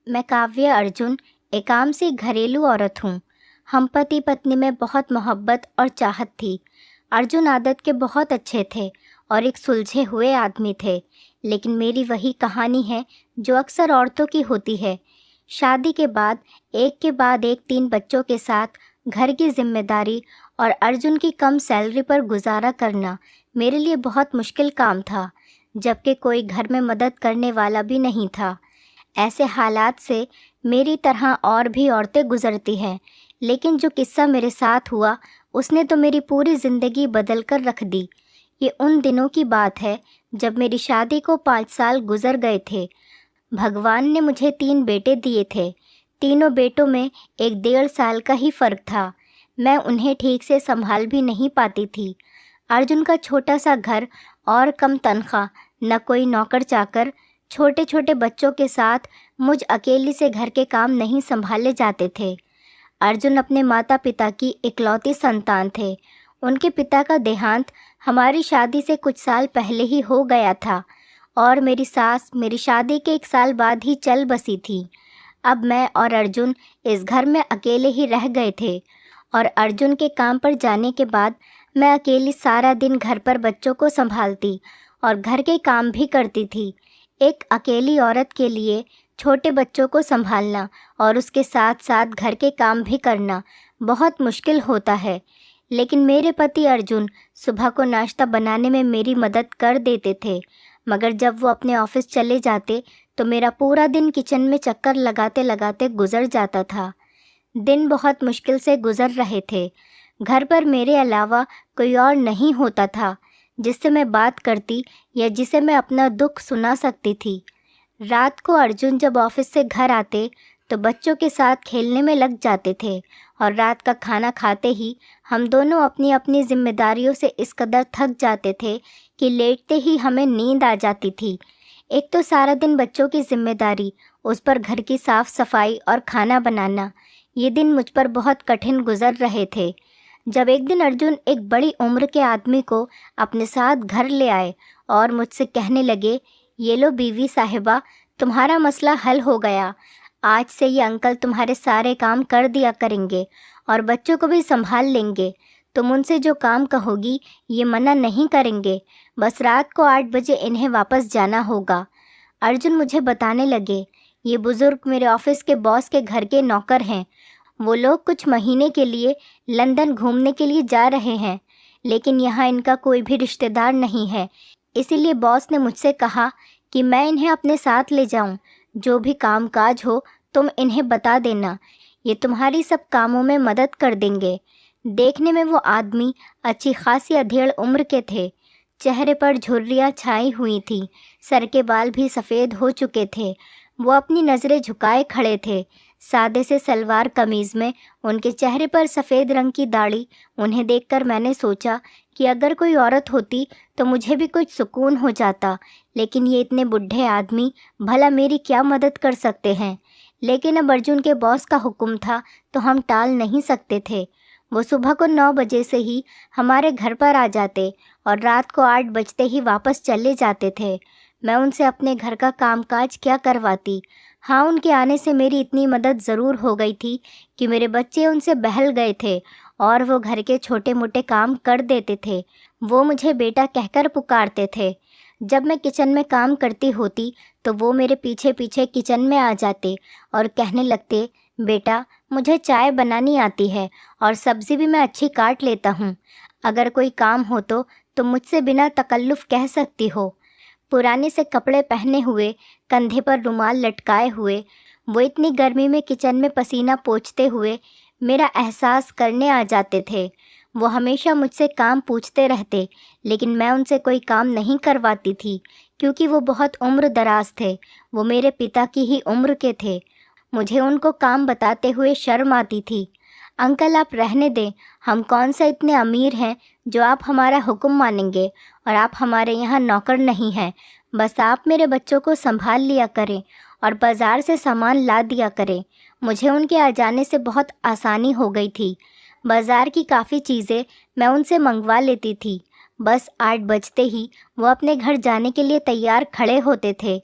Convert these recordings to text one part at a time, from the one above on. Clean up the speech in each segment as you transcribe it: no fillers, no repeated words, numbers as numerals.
मैं काव्य अर्जुन एक आम सी घरेलू औरत हूँ। हम पति पत्नी में बहुत मोहब्बत और चाहत थी। अर्जुन आदत के बहुत अच्छे थे और एक सुलझे हुए आदमी थे, लेकिन मेरी वही कहानी है जो अक्सर औरतों की होती है। शादी के बाद एक 3 बच्चों के साथ घर की जिम्मेदारी और अर्जुन की कम सैलरी पर गुजारा करना मेरे लिए बहुत मुश्किल काम था, जबकि कोई घर में मदद करने वाला भी नहीं था। ऐसे हालात से मेरी तरह और भी औरतें गुजरती हैं, लेकिन जो किस्सा मेरे साथ हुआ उसने तो मेरी पूरी ज़िंदगी बदल कर रख दी। ये उन दिनों की बात है जब मेरी शादी को 5 साल गुजर गए थे। भगवान ने मुझे 3 बेटे दिए थे। तीनों बेटों में एक 1.5 साल का ही फ़र्क था। मैं उन्हें ठीक से संभाल भी नहीं पाती थी। अर्जुन का छोटा सा घर और कम तनख्वाह, न कोई नौकर चाकर, छोटे छोटे बच्चों के साथ मुझ अकेली से घर के काम नहीं संभाले जाते थे। अर्जुन अपने माता पिता की इकलौती संतान थे। उनके पिता का देहांत हमारी शादी से कुछ साल पहले ही हो गया था और मेरी सास मेरी शादी के 1 साल बाद ही चल बसी थी। अब मैं और अर्जुन इस घर में अकेले ही रह गए थे और अर्जुन के काम पर जाने के बाद मैं अकेली सारा दिन घर पर बच्चों को संभालती और घर के काम भी करती थी। एक अकेली औरत के लिए छोटे बच्चों को संभालना और उसके साथ साथ घर के काम भी करना बहुत मुश्किल होता है, लेकिन मेरे पति अर्जुन सुबह को नाश्ता बनाने में मेरी मदद कर देते थे, मगर जब वो अपने ऑफिस चले जाते तो मेरा पूरा दिन किचन में चक्कर लगाते लगाते गुजर जाता था। दिन बहुत मुश्किल से गुजर रहे थे। घर पर मेरे अलावा कोई और नहीं होता था जिससे मैं बात करती या जिसे मैं अपना दुख सुना सकती थी। रात को अर्जुन जब ऑफिस से घर आते तो बच्चों के साथ खेलने में लग जाते थे और रात का खाना खाते ही हम दोनों अपनी अपनी जिम्मेदारियों से इस कदर थक जाते थे कि लेटते ही हमें नींद आ जाती थी। एक तो सारा दिन बच्चों की जिम्मेदारी, उस पर घर की साफ सफाई और खाना बनाना, ये दिन मुझ पर बहुत कठिन गुजर रहे थे। जब एक दिन अर्जुन एक बड़ी उम्र के आदमी को अपने साथ घर ले आए और मुझसे कहने लगे, ये लो बीवी साहिबा, तुम्हारा मसला हल हो गया। आज से ये अंकल तुम्हारे सारे काम कर दिया करेंगे और बच्चों को भी संभाल लेंगे। तुम उनसे जो काम कहोगी ये मना नहीं करेंगे, बस रात को 8 बजे इन्हें वापस जाना होगा। अर्जुन मुझे बताने लगे, ये बुज़ुर्ग मेरे ऑफिस के बॉस के घर के नौकर हैं। वो लोग कुछ महीने के लिए लंदन घूमने के लिए जा रहे हैं, लेकिन यहाँ इनका कोई भी रिश्तेदार नहीं है, इसीलिए बॉस ने मुझसे कहा कि मैं इन्हें अपने साथ ले जाऊं। जो भी काम काज हो तुम इन्हें बता देना, ये तुम्हारी सब कामों में मदद कर देंगे। देखने में वो आदमी अच्छी खासी अधेड़ उम्र के थे। चेहरे पर झुर्रियाँ छाई हुई थी, सर के बाल भी सफ़ेद हो चुके थे। वो अपनी नज़रें झुकाए खड़े थे। सादे से सलवार कमीज़ में उनके चेहरे पर सफ़ेद रंग की दाढ़ी। उन्हें देखकर मैंने सोचा कि अगर कोई औरत होती तो मुझे भी कुछ सुकून हो जाता, लेकिन ये इतने बुढ़े आदमी भला मेरी क्या मदद कर सकते हैं। लेकिन अब अर्जुन के बॉस का हुक्म था तो हम टाल नहीं सकते थे। वो सुबह को 9 बजे से ही हमारे घर पर आ जाते और रात को 8 बजते ही वापस चले जाते थे। मैं उनसे अपने घर का कामकाज क्या करवाती। हाँ, उनके आने से मेरी इतनी मदद ज़रूर हो गई थी कि मेरे बच्चे उनसे बहल गए थे और वो घर के छोटे मोटे काम कर देते थे। वो मुझे बेटा कहकर पुकारते थे। जब मैं किचन में काम करती होती तो वो मेरे पीछे पीछे किचन में आ जाते और कहने लगते, बेटा मुझे चाय बनानी आती है और सब्ज़ी भी मैं अच्छी काट लेता हूँ। अगर कोई काम हो तो तुम मुझसे बिना तकल्लुफ़ कह सकती हो। पुराने से कपड़े पहने हुए, कंधे पर रुमाल लटकाए हुए, वो इतनी गर्मी में किचन में पसीना पोंछते हुए मेरा एहसास करने आ जाते थे। वो हमेशा मुझसे काम पूछते रहते, लेकिन मैं उनसे कोई काम नहीं करवाती थी क्योंकि वो बहुत उम्र दराज थे। वो मेरे पिता की ही उम्र के थे। मुझे उनको काम बताते हुए शर्म आती थी। अंकल आप रहने दें, हम कौन सा इतने अमीर हैं जो आप हमारा हुक्म मानेंगे, और आप हमारे यहाँ नौकर नहीं हैं। बस आप मेरे बच्चों को संभाल लिया करें और बाज़ार से सामान ला दिया करें। मुझे उनके आ जाने से बहुत आसानी हो गई थी। बाज़ार की काफ़ी चीज़ें मैं उनसे मंगवा लेती थी। बस 8 बजते ही वो अपने घर जाने के लिए तैयार खड़े होते थे।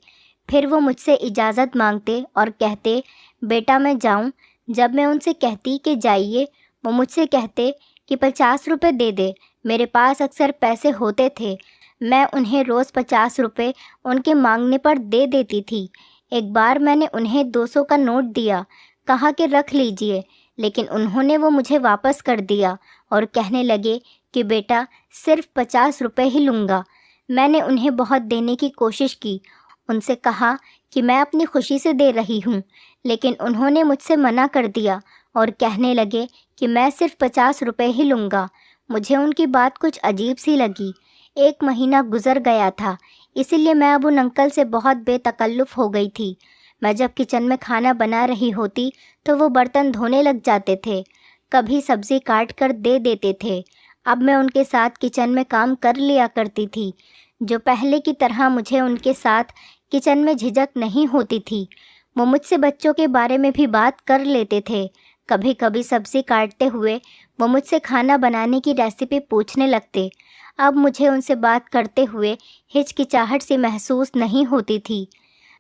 फिर वो मुझसे इजाज़त मांगते और कहते, बेटा मैं जाऊं। जब मैं उनसे कहती कि जाइए, वो मुझसे कहते कि 50 रुपये दे दे। मेरे पास अक्सर पैसे होते थे, मैं उन्हें रोज़ 50 रुपये उनके मांगने पर दे देती थी। एक बार मैंने उन्हें 200 का नोट दिया, कहा कि रख लीजिए, लेकिन उन्होंने वो मुझे वापस कर दिया और कहने लगे कि बेटा सिर्फ 50 रुपये ही लूँगा। मैंने उन्हें बहुत देने की कोशिश की, उनसे कहा कि मैं अपनी खुशी से दे रही हूँ, लेकिन उन्होंने मुझसे मना कर दिया और कहने लगे कि मैं सिर्फ 50 रुपये ही लूँगा। मुझे उनकी बात कुछ अजीब सी लगी। 1 महीना गुजर गया था, इसीलिए मैं अब उन अंकल से बहुत बेतकल्लुफ़ हो गई थी। मैं जब किचन में खाना बना रही होती तो वो बर्तन धोने लग जाते थे, कभी सब्ज़ी काट कर दे देते थे। अब मैं उनके साथ किचन में काम कर लिया करती थी। जो पहले की तरह मुझे उनके साथ किचन में झिझक नहीं होती थी। वो मुझसे बच्चों के बारे में भी बात कर लेते थे। कभी कभी सब्ज़ी काटते हुए वो मुझसे खाना बनाने की रेसिपी पूछने लगते। अब मुझे उनसे बात करते हुए हिचकिचाहट सी महसूस नहीं होती थी।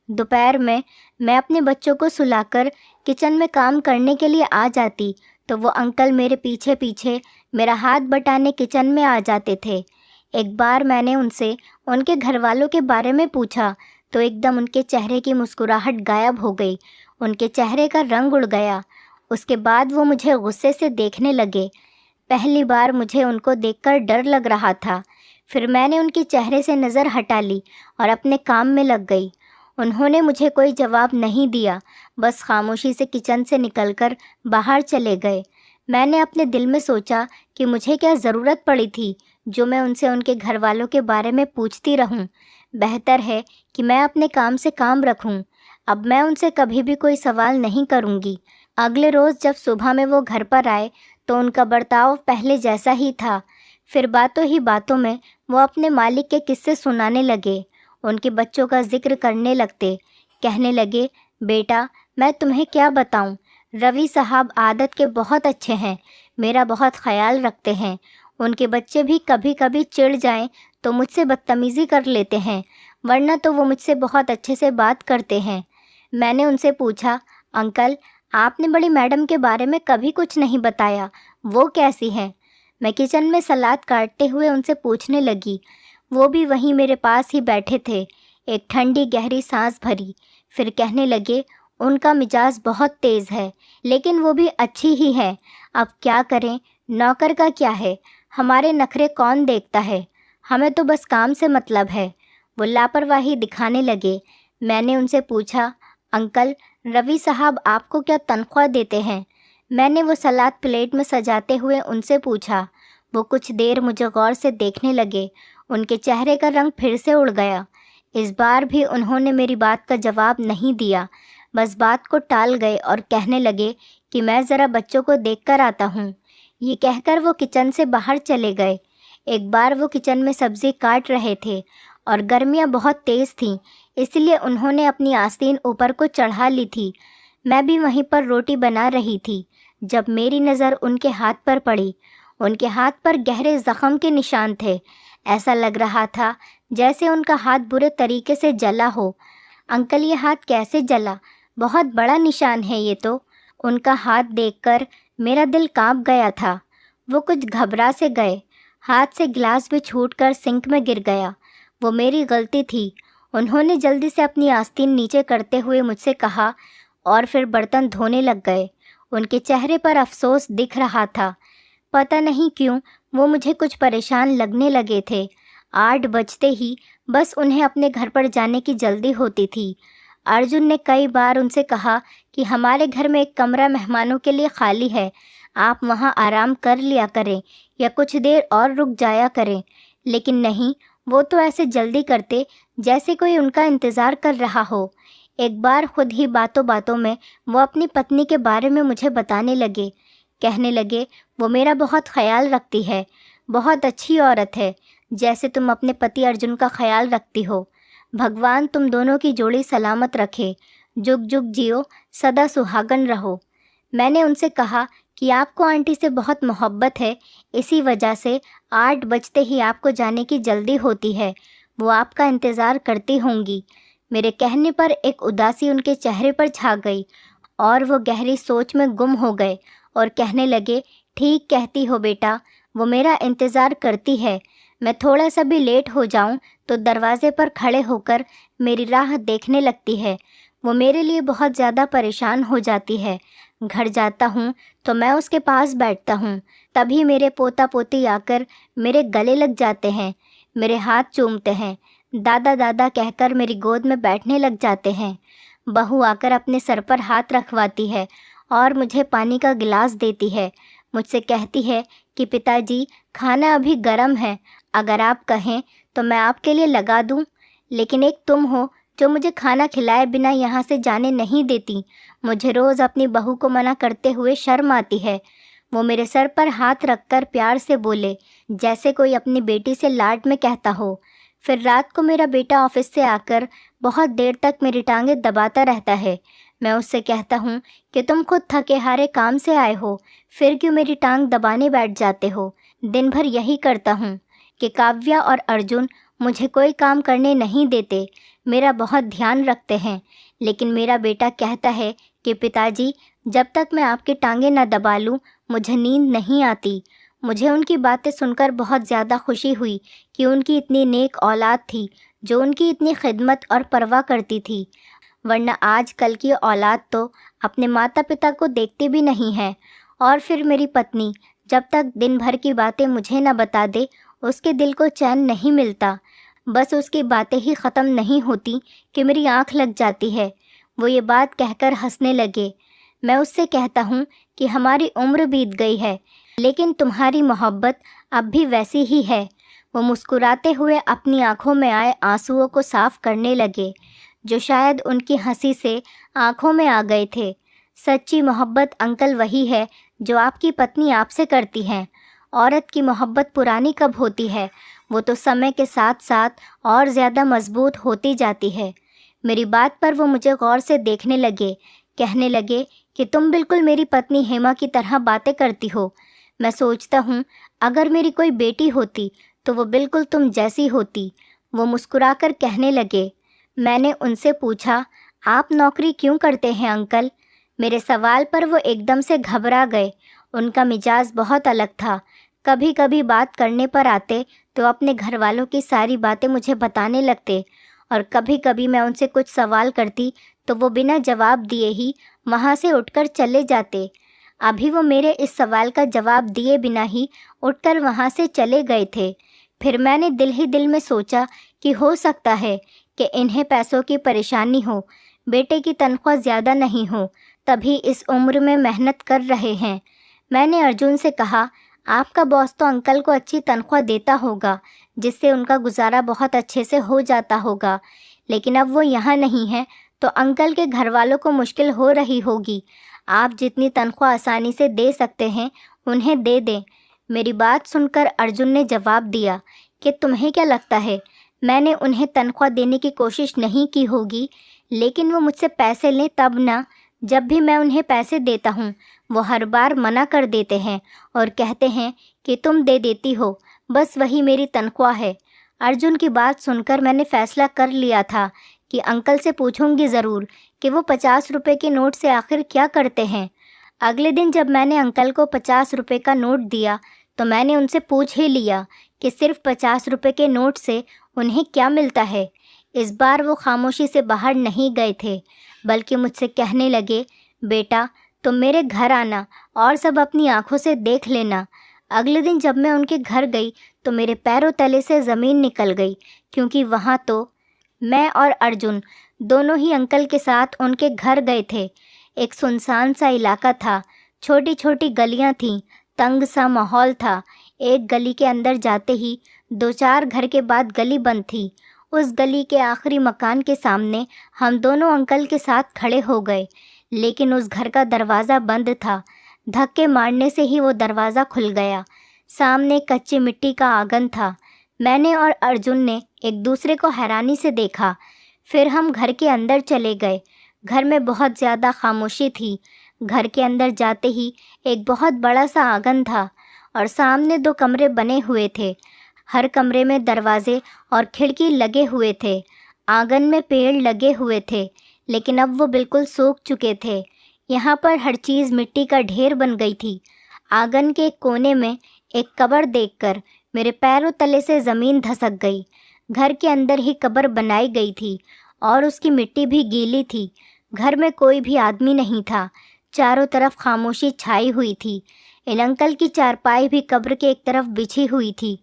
दोपहर में मैं अपने बच्चों को सुलाकर किचन में काम करने के लिए आ जाती तो वो अंकल मेरे पीछे पीछे मेरा हाथ बटाने किचन में आ जाते थे। एक बार मैंने उनसे उनके घरवालों के बारे में पूछा तो एकदम उनके चेहरे की मुस्कुराहट गायब हो गई, उनके चेहरे का रंग उड़ गया। उसके बाद वो मुझे गुस्से से देखने लगे। पहली बार मुझे उनको देखकर डर लग रहा था, फिर मैंने उनके चेहरे से नज़र हटा ली और अपने काम में लग गई। उन्होंने मुझे कोई जवाब नहीं दिया, बस खामोशी से किचन से निकलकर बाहर चले गए। मैंने अपने दिल में सोचा कि मुझे क्या ज़रूरत पड़ी थी जो मैं उनसे उनके घर वालों के बारे में पूछती रहूं। बेहतर है कि मैं अपने काम से काम रखूं। अब मैं उनसे कभी भी कोई सवाल नहीं करूंगी। अगले रोज़ जब सुबह में वो घर पर आए तो उनका बर्ताव पहले जैसा ही था। फिर बातों ही बातों में वो अपने मालिक के किस्से सुनाने लगे, उनके बच्चों का जिक्र करने लगते। कहने लगे, बेटा मैं तुम्हें क्या बताऊं, रवि साहब आदत के बहुत अच्छे हैं, मेरा बहुत ख्याल रखते हैं। उनके बच्चे भी कभी कभी चिढ़ जाएं तो मुझसे बदतमीज़ी कर लेते हैं, वरना तो वो मुझसे बहुत अच्छे से बात करते हैं। मैंने उनसे पूछा, अंकल आपने बड़ी मैडम के बारे में कभी कुछ नहीं बताया, वो कैसी हैं? मैं किचन में सलाद काटते हुए उनसे पूछने लगी। वो भी वहीं मेरे पास ही बैठे थे। एक ठंडी गहरी सांस भरी, फिर कहने लगे, उनका मिजाज बहुत तेज़ है, लेकिन वो भी अच्छी ही है। अब क्या करें, नौकर का क्या है, हमारे नखरे कौन देखता है, हमें तो बस काम से मतलब है। वो लापरवाही दिखाने लगे। मैंने उनसे पूछा, अंकल रवि साहब आपको क्या तनख्वाह देते हैं? मैंने वो सलाद प्लेट में सजाते हुए उनसे पूछा। वो कुछ देर मुझे गौर से देखने लगे, उनके चेहरे का रंग फिर से उड़ गया। इस बार भी उन्होंने मेरी बात का जवाब नहीं दिया, बस बात को टाल गए और कहने लगे कि मैं ज़रा बच्चों को देख कर आता हूँ। ये कहकर वो किचन से बाहर चले गए। एक बार वो किचन में सब्ज़ी काट रहे थे और गर्मियाँ बहुत तेज़ थीं, इसलिए उन्होंने अपनी आस्तीन ऊपर को चढ़ा ली थी। मैं भी वहीं पर रोटी बना रही थी जब मेरी नज़र उनके हाथ पर पड़ी। उनके हाथ पर गहरे ज़ख़म के निशान थे। ऐसा लग रहा था जैसे उनका हाथ बुरे तरीके से जला हो। अंकल ये हाथ कैसे जला? बहुत बड़ा निशान है ये तो। उनका हाथ देखकर मेरा दिल कांप गया था। वो कुछ घबरा से गए, हाथ से गिलास भी छूटकर सिंक में गिर गया। वो मेरी गलती थी। उन्होंने जल्दी से अपनी आस्तीन नीचे करते हुए मुझसे कहा और फिर बर्तन धोने लग गए। उनके चेहरे पर अफसोस दिख रहा था। पता नहीं क्यों वो मुझे कुछ परेशान लगने लगे थे। 8 बजते ही बस उन्हें अपने घर पर जाने की जल्दी होती थी। अर्जुन ने कई बार उनसे कहा कि हमारे घर में एक कमरा मेहमानों के लिए खाली है, आप वहां आराम कर लिया करें या कुछ देर और रुक जाया करें, लेकिन नहीं, वो तो ऐसे जल्दी करते जैसे कोई उनका इंतज़ार कर रहा हो। एक बार खुद ही बातों बातों में वो अपनी पत्नी के बारे में मुझे बताने लगे। कहने लगे, वो मेरा बहुत ख्याल रखती है, बहुत अच्छी औरत है, जैसे तुम अपने पति अर्जुन का ख्याल रखती हो। भगवान तुम दोनों की जोड़ी सलामत रखे, जुग जुग जियो, सदा सुहागन रहो। मैंने उनसे कहा कि आपको आंटी से बहुत मोहब्बत है, इसी वजह से 8 बजते ही आपको जाने की जल्दी होती है, वो आपका इंतज़ार करती होंगी। मेरे कहने पर एक उदासी उनके चेहरे पर छा गई और वो गहरी सोच में गुम हो गए और कहने लगे, ठीक कहती हो बेटा, वो मेरा इंतज़ार करती है। मैं थोड़ा सा भी लेट हो जाऊं तो दरवाजे पर खड़े होकर मेरी राह देखने लगती है। वो मेरे लिए बहुत ज़्यादा परेशान हो जाती है। घर जाता हूँ तो मैं उसके पास बैठता हूँ, तभी मेरे पोता पोती आकर मेरे गले लग जाते हैं, मेरे हाथ चूमते हैं, दादा दादा कहकर मेरी गोद में बैठने लग जाते हैं। बहू आकर अपने सर पर हाथ रखवाती है और मुझे पानी का गिलास देती है। मुझसे कहती है कि पिताजी, खाना अभी गर्म है, अगर आप कहें तो मैं आपके लिए लगा दूं। लेकिन एक तुम हो जो मुझे खाना खिलाए बिना यहाँ से जाने नहीं देती। मुझे रोज़ अपनी बहू को मना करते हुए शर्म आती है। वो मेरे सर पर हाथ रखकर प्यार से बोले, जैसे कोई अपनी बेटी से लाड में कहता हो। फिर रात को मेरा बेटा ऑफिस से आकर बहुत देर तक मेरी टांगें दबाता रहता है। मैं उससे कहता हूँ कि तुम खुद थके हारे काम से आए हो, फिर क्यों मेरी टांग दबाने बैठ जाते हो। दिन भर यही करता हूँ कि काव्या और अर्जुन मुझे कोई काम करने नहीं देते, मेरा बहुत ध्यान रखते हैं। लेकिन मेरा बेटा कहता है कि पिताजी, जब तक मैं आपकी टांगें न दबा लूँ मुझे नींद नहीं आती। मुझे उनकी बातें सुनकर बहुत ज़्यादा खुशी हुई कि उनकी इतनी नेक औलाद थी जो उनकी इतनी खिदमत और परवाह करती थी, वरना आजकल की औलाद तो अपने माता पिता को देखती भी नहीं है। और फिर मेरी पत्नी जब तक दिन भर की बातें मुझे न बता दे उसके दिल को चैन नहीं मिलता। बस उसकी बातें ही ख़त्म नहीं होती कि मेरी आँख लग जाती है। वो ये बात कहकर हंसने लगे। मैं उससे कहता हूँ कि हमारी उम्र बीत गई है, लेकिन तुम्हारी मोहब्बत अब भी वैसी ही है। वो मुस्कुराते हुए अपनी आंखों में आए आंसुओं को साफ करने लगे, जो शायद उनकी हंसी से आंखों में आ गए थे। सच्ची मोहब्बत अंकल वही है जो आपकी पत्नी आपसे करती हैं। औरत की मोहब्बत पुरानी कब होती है, वो तो समय के साथ साथ और ज़्यादा मजबूत होती जाती है। मेरी बात पर वो मुझे गौर से देखने लगे, कहने लगे कि तुम बिल्कुल मेरी पत्नी हेमा की तरह बातें करती हो। मैं सोचता हूँ अगर मेरी कोई बेटी होती तो वो बिल्कुल तुम जैसी होती। वो मुस्कुराकर कहने लगे। मैंने उनसे पूछा, आप नौकरी क्यों करते हैं अंकल? मेरे सवाल पर वो एकदम से घबरा गए। उनका मिजाज बहुत अलग था। कभी कभी बात करने पर आते तो अपने घर वालों की सारी बातें मुझे बताने लगते, और कभी कभी मैं उनसे कुछ सवाल करती तो वो बिना जवाब दिए ही वहाँ से उठकर चले जाते। अभी वो मेरे इस सवाल का जवाब दिए बिना ही उठकर वहाँ से चले गए थे। फिर मैंने दिल ही दिल में सोचा कि हो सकता है कि इन्हें पैसों की परेशानी हो, बेटे की तनख्वाह ज़्यादा नहीं हो, तभी इस उम्र में मेहनत कर रहे हैं। मैंने अर्जुन से कहा, आपका बॉस तो अंकल को अच्छी तनख्वाह देता होगा, जिससे उनका गुजारा बहुत अच्छे से हो जाता होगा, लेकिन अब वो यहाँ नहीं है तो अंकल के घर वालों को मुश्किल हो रही होगी। आप जितनी तनख्वाह आसानी से दे सकते हैं उन्हें दे दें। मेरी बात सुनकर अर्जुन ने जवाब दिया कि तुम्हें क्या लगता है मैंने उन्हें तनख्वाह देने की कोशिश नहीं की होगी? लेकिन वो मुझसे पैसे लें तब ना। जब भी मैं उन्हें पैसे देता हूँ वो हर बार मना कर देते हैं और कहते हैं कि तुम दे देती हो, बस वही मेरी तनख्वाह है। अर्जुन की बात सुनकर मैंने फ़ैसला कर लिया था कि अंकल से पूछूंगी ज़रूर कि वो 50 रुपये के नोट से आखिर क्या करते हैं। अगले दिन जब मैंने अंकल को 50 रुपये का नोट दिया तो मैंने उनसे पूछ ही लिया कि सिर्फ 50 रुपये के नोट से उन्हें क्या मिलता है। इस बार वो खामोशी से बाहर नहीं गए थे, बल्कि मुझसे कहने लगे, बेटा तुम मेरे घर आना और सब अपनी आंखों से देख लेना। अगले दिन जब मैं उनके घर गई तो मेरे पैरों तले से ज़मीन निकल गई, क्योंकि वहाँ तो मैं और अर्जुन दोनों ही अंकल के साथ उनके घर गए थे। एक सुनसान सा इलाका था, छोटी छोटी गलियाँ थीं, तंग सा माहौल था। एक गली के अंदर जाते ही 2-4 घर के बाद गली बंद थी। उस गली के आखिरी मकान के सामने हम दोनों अंकल के साथ खड़े हो गए, लेकिन उस घर का दरवाज़ा बंद था। धक्के मारने से ही वो दरवाज़ा खुल गया। सामने कच्ची मिट्टी का आंगन था। मैंने और अर्जुन ने एक दूसरे को हैरानी से देखा। फिर हम घर के अंदर चले गए। घर में बहुत ज़्यादा खामोशी थी। घर के अंदर जाते ही एक बहुत बड़ा सा आंगन था और सामने 2 कमरे बने हुए थे। हर कमरे में दरवाजे और खिड़की लगे हुए थे। आंगन में पेड़ लगे हुए थे, लेकिन अब वो बिल्कुल सूख चुके थे। यहाँ पर हर चीज़ मिट्टी का ढेर बन गई थी। आंगन के एक कोने में एक कब्र देखकर मेरे पैरों तले से ज़मीन धसक गई। घर के अंदर ही कब्र बनाई गई थी और उसकी मिट्टी भी गीली थी। घर में कोई भी आदमी नहीं था। चारों तरफ खामोशी छाई हुई थी। इन अंकल की चारपाई भी कब्र के एक तरफ बिछी हुई थी।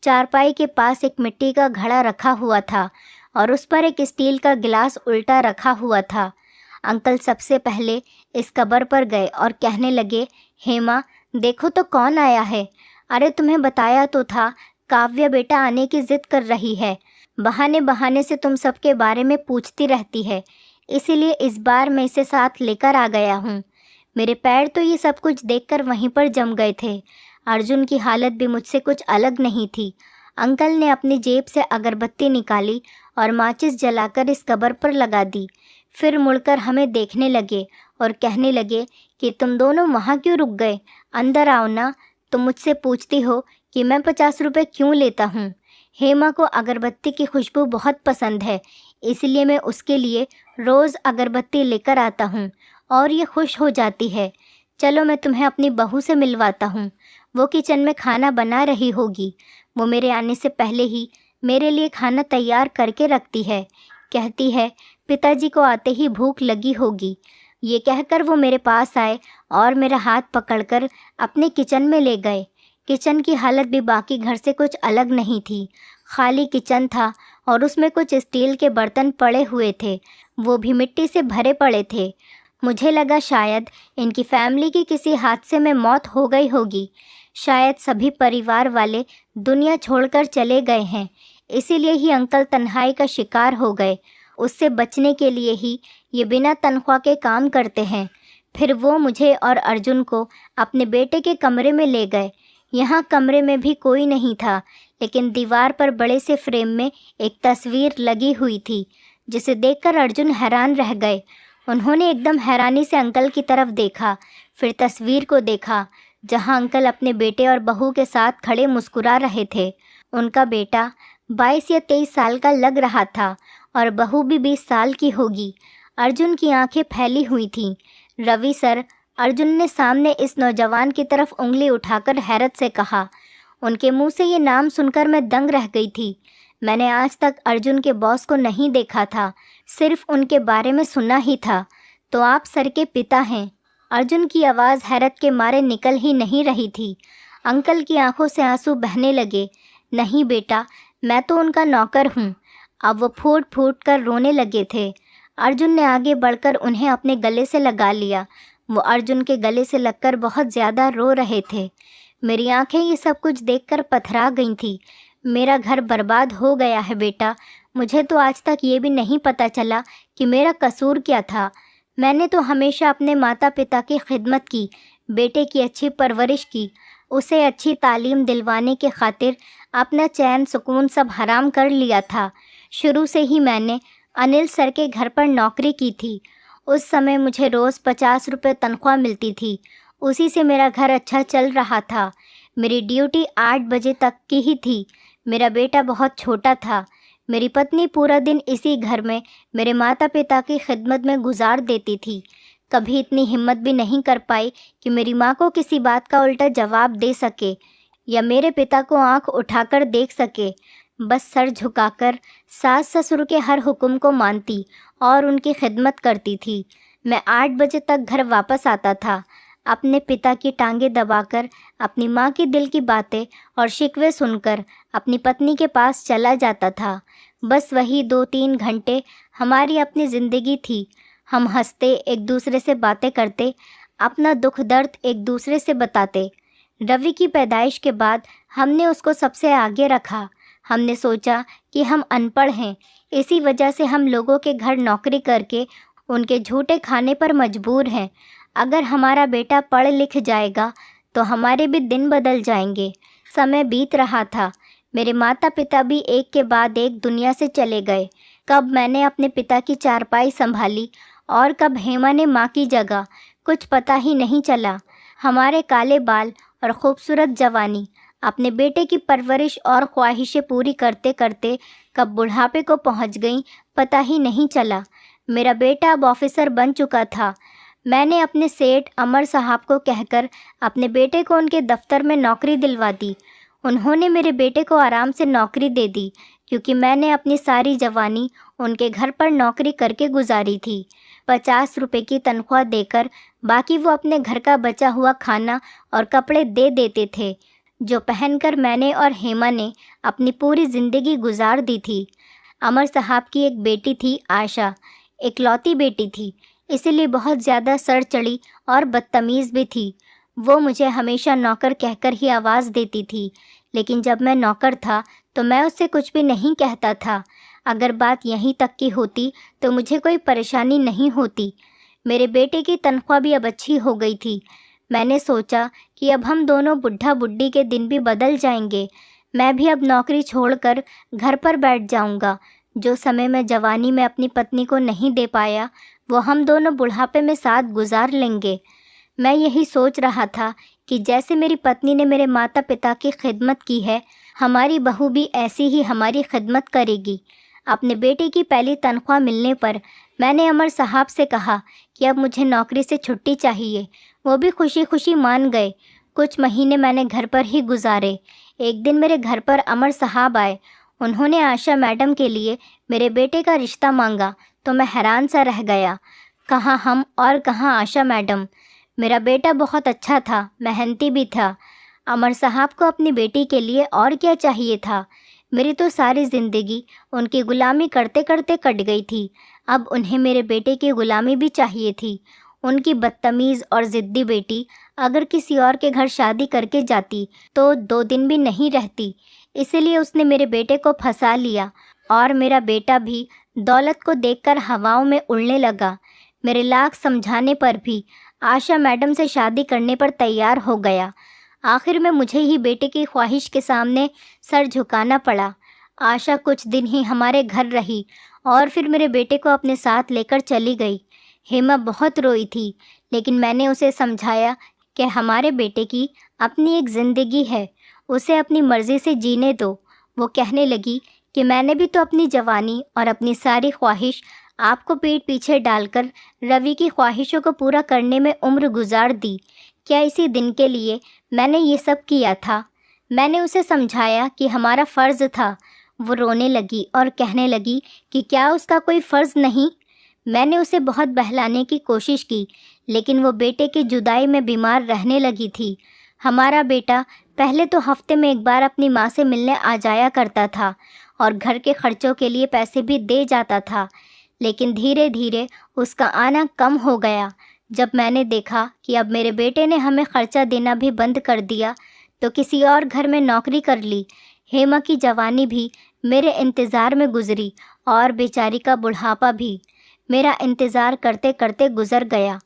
चारपाई के पास एक मिट्टी का घड़ा रखा हुआ था और उस पर एक स्टील का गिलास उल्टा रखा हुआ था। अंकल सबसे पहले इस कब्र पर गए और कहने लगे, हेमा देखो तो कौन आया है। अरे तुम्हें बताया तो था, काव्या बेटा आने की ज़िद कर रही है। बहाने बहाने से तुम सबके बारे में पूछती रहती है, इसीलिए इस बार मैं इसे साथ लेकर आ गया हूँ। मेरे पैर तो ये सब कुछ देखकर वहीं पर जम गए थे। अर्जुन की हालत भी मुझसे कुछ अलग नहीं थी। अंकल ने अपनी जेब से अगरबत्ती निकाली और माचिस जलाकर इस कब्र पर लगा दी। फिर मुड़कर हमें देखने लगे और कहने लगे कि तुम दोनों वहाँ क्यों रुक गए, अंदर आओ ना। तुम मुझसे पूछती हो कि मैं 50 रुपये क्यों लेता हूँ। हेमा को अगरबत्ती की खुशबू बहुत पसंद है, इसलिए मैं उसके लिए रोज़ अगरबत्ती लेकर आता हूँ और ये खुश हो जाती है। चलो मैं तुम्हें अपनी बहू से मिलवाता हूँ, वो किचन में खाना बना रही होगी। वो मेरे आने से पहले ही मेरे लिए खाना तैयार करके रखती है। कहती है पिताजी को आते ही भूख लगी होगी। ये कहकर वो मेरे पास आए और मेरा हाथ पकड़कर अपने किचन में ले गए। किचन की हालत भी बाकी घर से कुछ अलग नहीं थी। खाली किचन था और उसमें कुछ स्टील के बर्तन पड़े हुए थे, वो भी मिट्टी से भरे पड़े थे। मुझे लगा शायद इनकी फैमिली की किसी हादसे में मौत हो गई होगी। शायद सभी परिवार वाले दुनिया छोड़कर चले गए हैं, इसीलिए ही अंकल तन्हाई का शिकार हो गए। उससे बचने के लिए ही ये बिना तनख्वाह के काम करते हैं। फिर वो मुझे और अर्जुन को अपने बेटे के कमरे में ले गए। यहाँ कमरे में भी कोई नहीं था, लेकिन दीवार पर बड़े से फ्रेम में एक तस्वीर लगी हुई थी, जिसे देखकर अर्जुन हैरान रह गए। उन्होंने एकदम हैरानी से अंकल की तरफ देखा, फिर तस्वीर को देखा जहाँ अंकल अपने बेटे और बहू के साथ खड़े मुस्कुरा रहे थे। उनका बेटा 22 या 23 साल का लग रहा था और बहू भी 20 साल की होगी। अर्जुन की आंखें फैली हुई थीं। रवि सर, अर्जुन ने सामने इस नौजवान की तरफ उंगली उठाकर हैरत से कहा। उनके मुंह से ये नाम सुनकर मैं दंग रह गई थी। मैंने आज तक अर्जुन के बॉस को नहीं देखा था, सिर्फ उनके बारे में सुना ही था। तो आप सर के पिता हैं? अर्जुन की आवाज़ हैरत के मारे निकल ही नहीं रही थी। अंकल की आंखों से आंसू बहने लगे। नहीं बेटा, मैं तो उनका नौकर हूँ। अब वो फूट फूट कर रोने लगे थे। अर्जुन ने आगे बढ़कर उन्हें अपने गले से लगा लिया। वो अर्जुन के गले से लगकर बहुत ज़्यादा रो रहे थे। मेरी आंखें ये सब कुछ देखकर पथरा गई थी। मेरा घर बर्बाद हो गया है बेटा। मुझे तो आज तक ये भी नहीं पता चला कि मेरा कसूर क्या था। मैंने तो हमेशा अपने माता पिता की खिदमत की, बेटे की अच्छी परवरिश की, उसे अच्छी तालीम दिलवाने के खातिर अपना चैन सुकून सब हराम कर लिया था। शुरू से ही मैंने अनिल सर के घर पर नौकरी की थी। उस समय मुझे रोज़ 50 रुपये तनख्वाह मिलती थी। उसी से मेरा घर अच्छा चल रहा था। मेरी ड्यूटी 8 बजे तक की ही थी। मेरा बेटा बहुत छोटा था। मेरी पत्नी पूरा दिन इसी घर में मेरे माता पिता की खिदमत में गुजार देती थी। कभी इतनी हिम्मत भी नहीं कर पाई कि मेरी माँ को किसी बात का उल्टा जवाब दे सके या मेरे पिता को आंख उठाकर देख सके। बस सर झुकाकर सास ससुर के हर हुक्म को मानती और उनकी खिदमत करती थी। मैं 8 बजे तक घर वापस आता था। अपने पिता की टांगें दबाकर, अपनी माँ की दिल की बातें और शिकवे सुनकर अपनी पत्नी के पास चला जाता था। बस वही 2-3 घंटे हमारी अपनी ज़िंदगी थी। हम हंसते, एक दूसरे से बातें करते, अपना दुख दर्द एक दूसरे से बताते। रवि की पैदाइश के बाद हमने उसको सबसे आगे रखा। हमने सोचा कि हम अनपढ़ हैं, इसी वजह से हम लोगों के घर नौकरी करके उनके झूठे खाने पर मजबूर हैं। अगर हमारा बेटा पढ़ लिख जाएगा तो हमारे भी दिन बदल जाएंगे। समय बीत रहा था। मेरे माता पिता भी एक के बाद एक दुनिया से चले गए। कब मैंने अपने पिता की चारपाई संभाली और कब हेमा ने माँ की जगह, कुछ पता ही नहीं चला। हमारे काले बाल और खूबसूरत जवानी अपने बेटे की परवरिश और ख्वाहिशें पूरी करते करते कब बुढ़ापे को पहुंच गईं पता ही नहीं चला। मेरा बेटा अब ऑफिसर बन चुका था। मैंने अपने सेठ अमर साहब को कहकर अपने बेटे को उनके दफ्तर में नौकरी दिलवा दी। उन्होंने मेरे बेटे को आराम से नौकरी दे दी, क्योंकि मैंने अपनी सारी जवानी उनके घर पर नौकरी करके गुजारी थी। 50 रुपये की तनख्वाह देकर बाकी वो अपने घर का बचा हुआ खाना और कपड़े दे देते थे, जो पहनकर मैंने और हेमा ने अपनी पूरी ज़िंदगी गुजार दी थी। अमर साहब की एक बेटी थी आशा, इकलौती बेटी थी, इसीलिए बहुत ज़्यादा सर चढ़ी और बदतमीज़ भी थी। वो मुझे हमेशा नौकर कहकर ही आवाज़ देती थी, लेकिन जब मैं नौकर था तो मैं उससे कुछ भी नहीं कहता था। अगर बात यहीं तक की होती तो मुझे कोई परेशानी नहीं होती। मेरे बेटे की तनख्वाह भी अब अच्छी हो गई थी। मैंने सोचा कि अब हम दोनों बुढ़ा बुढ़ी के दिन भी बदल जाएंगे। मैं भी अब नौकरी छोड़कर घर पर बैठ जाऊंगा। जो समय मैं जवानी में अपनी पत्नी को नहीं दे पाया, वो हम दोनों बुढ़ापे में साथ गुजार लेंगे। मैं यही सोच रहा था कि जैसे मेरी पत्नी ने मेरे माता पिता की खिदमत की है, हमारी बहू भी ऐसी ही हमारी खिदमत करेगी। अपने बेटे की पहली तनख्वाह मिलने पर मैंने अमर साहब से कहा कि अब मुझे नौकरी से छुट्टी चाहिए। वो भी खुशी खुशी मान गए। कुछ महीने मैंने घर पर ही गुजारे। एक दिन मेरे घर पर अमर साहब आए। उन्होंने आशा मैडम के लिए मेरे बेटे का रिश्ता मांगा तो मैं हैरान सा रह गया। कहाँ हम और कहाँ आशा मैडम। मेरा बेटा बहुत अच्छा था, मेहनती भी था। अमर साहब को अपनी बेटी के लिए और क्या चाहिए था। मेरी तो सारी ज़िंदगी उनकी ग़ुलामी करते करते कट गई थी। अब उन्हें मेरे बेटे की ग़ुलामी भी चाहिए थी। उनकी बदतमीज़ और ज़िद्दी बेटी अगर किसी और के घर शादी करके जाती तो 2 दिन भी नहीं रहती। इसलिए उसने मेरे बेटे को फंसा लिया और मेरा बेटा भी दौलत को देखकर हवाओं में उड़ने लगा। मेरे लाख समझाने पर भी आशा मैडम से शादी करने पर तैयार हो गया। आखिर में मुझे ही बेटे की ख्वाहिश के सामने सर झुकाना पड़ा। आशा कुछ दिन ही हमारे घर रही और फिर मेरे बेटे को अपने साथ लेकर चली गई। हेमा बहुत रोई थी, लेकिन मैंने उसे समझाया कि हमारे बेटे की अपनी एक ज़िंदगी है, उसे अपनी मर्ज़ी से जीने दो। वो कहने लगी कि मैंने भी तो अपनी जवानी और अपनी सारी ख्वाहिश आपको पीठ पीछे डालकर रवि की ख्वाहिशों को पूरा करने में उम्र गुजार दी। क्या इसी दिन के लिए मैंने ये सब किया था? मैंने उसे समझाया कि हमारा फ़र्ज़ था। वो रोने लगी और कहने लगी कि क्या उसका कोई फ़र्ज़ नहीं। मैंने उसे बहुत बहलाने की कोशिश की, लेकिन वो बेटे की जुदाई में बीमार रहने लगी थी। हमारा बेटा पहले तो हफ्ते में एक बार अपनी माँ से मिलने आ जाया करता था और घर के खर्चों के लिए पैसे भी दे जाता था, लेकिन धीरे धीरे उसका आना कम हो गया। जब मैंने देखा कि अब मेरे बेटे ने हमें खर्चा देना भी बंद कर दिया तो किसी और घर में नौकरी कर ली। हेमा की जवानी भी मेरे इंतज़ार में गुजरी और बेचारी का बुढ़ापा भी मेरा इंतज़ार करते करते गुजर गया।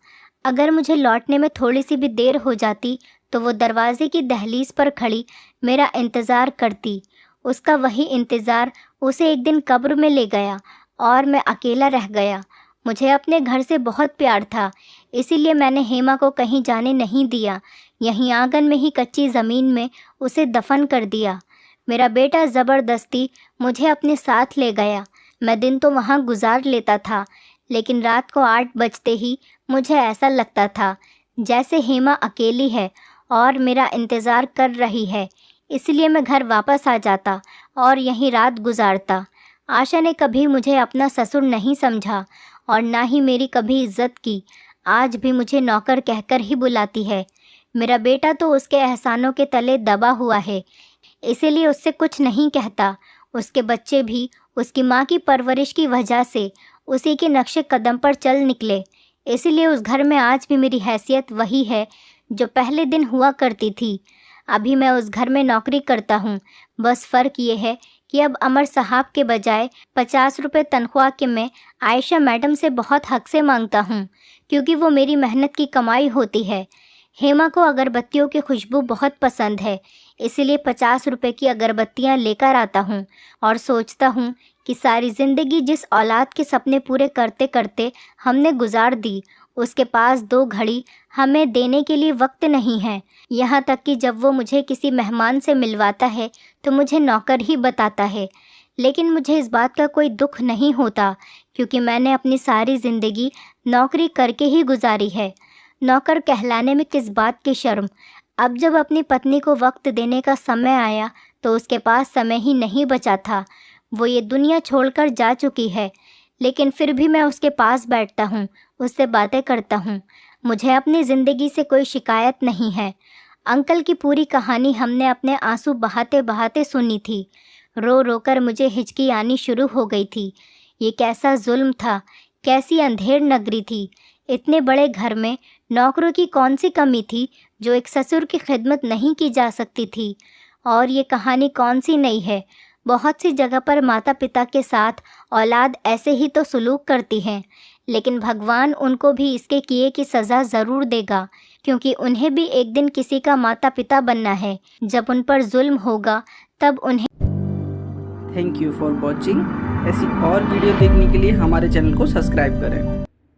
अगर मुझे लौटने में थोड़ी सी भी देर हो जाती तो वो दरवाजे की दहलीज पर खड़ी मेरा इंतज़ार करती। उसका वही इंतज़ार उसे एक दिन कब्र में ले गया और मैं अकेला रह गया। मुझे अपने घर से बहुत प्यार था, इसीलिए मैंने हेमा को कहीं जाने नहीं दिया। यहीं आंगन में ही कच्ची ज़मीन में उसे दफन कर दिया। मेरा बेटा ज़बरदस्ती मुझे अपने साथ ले गया। मैं दिन तो वहाँ गुजार लेता था, लेकिन रात को 8 बजते ही मुझे ऐसा लगता था जैसे हेमा अकेली है और मेरा इंतज़ार कर रही है। इसलिए मैं घर वापस आ जाता और यहीं रात गुजारता। आशा ने कभी मुझे अपना ससुर नहीं समझा और ना ही मेरी कभी इज्जत की। आज भी मुझे नौकर कहकर ही बुलाती है। मेरा बेटा तो उसके एहसानों के तले दबा हुआ है, इसीलिए उससे कुछ नहीं कहता। उसके बच्चे भी उसकी माँ की परवरिश की वजह से उसी के नक्शे कदम पर चल निकले। इसीलिए उस घर में आज भी मेरी हैसियत वही है जो पहले दिन हुआ करती थी। अभी मैं उस घर में नौकरी करता हूँ, बस फ़र्क ये है कि अब अमर साहब के बजाय 50 रुपये तनख्वाह के मैं आयशा मैडम से बहुत हक से मांगता हूँ, क्योंकि वो मेरी मेहनत की कमाई होती है। हेमा को अगरबत्तियों की खुशबू बहुत पसंद है, इसलिए 50 रुपए की अगरबत्तियां लेकर आता हूँ और सोचता हूँ कि सारी ज़िंदगी जिस औलाद के सपने पूरे करते करते हमने गुजार दी, उसके पास 2 घड़ी हमें देने के लिए वक्त नहीं है। यहाँ तक कि जब वो मुझे किसी मेहमान से मिलवाता है तो मुझे नौकर ही बताता है। लेकिन मुझे इस बात का कोई दुख नहीं होता, क्योंकि मैंने अपनी सारी ज़िंदगी नौकरी करके ही गुजारी है। नौकर कहलाने में किस बात की शर्म। अब जब अपनी पत्नी को वक्त देने का समय आया तो उसके पास समय ही नहीं बचा था। वो ये दुनिया छोड़कर जा चुकी है, लेकिन फिर भी मैं उसके पास बैठता हूँ, उससे बातें करता हूँ। मुझे अपनी ज़िंदगी से कोई शिकायत नहीं है। अंकल की पूरी कहानी हमने अपने आंसू बहाते बहाते सुनी थी। रो रो कर मुझे हिचकी आनी शुरू हो गई थी। ये कैसा जुल्म था, कैसी अंधेर नगरी थी। इतने बड़े घर में नौकरों की कौन सी कमी थी जो एक ससुर की खिदमत नहीं की जा सकती थी। और ये कहानी कौन सी नई है। बहुत सी जगह पर माता पिता के साथ औलाद ऐसे ही तो सलूक करती हैं, लेकिन भगवान उनको भी इसके किए की सज़ा ज़रूर देगा, क्योंकि उन्हें भी एक दिन किसी का माता पिता बनना है। जब उन पर जुल्म होगा तब उन्हें। Thank you for watching. ऐसी और वीडियो देखने के लिए हमारे चैनल को सब्सक्राइब करें।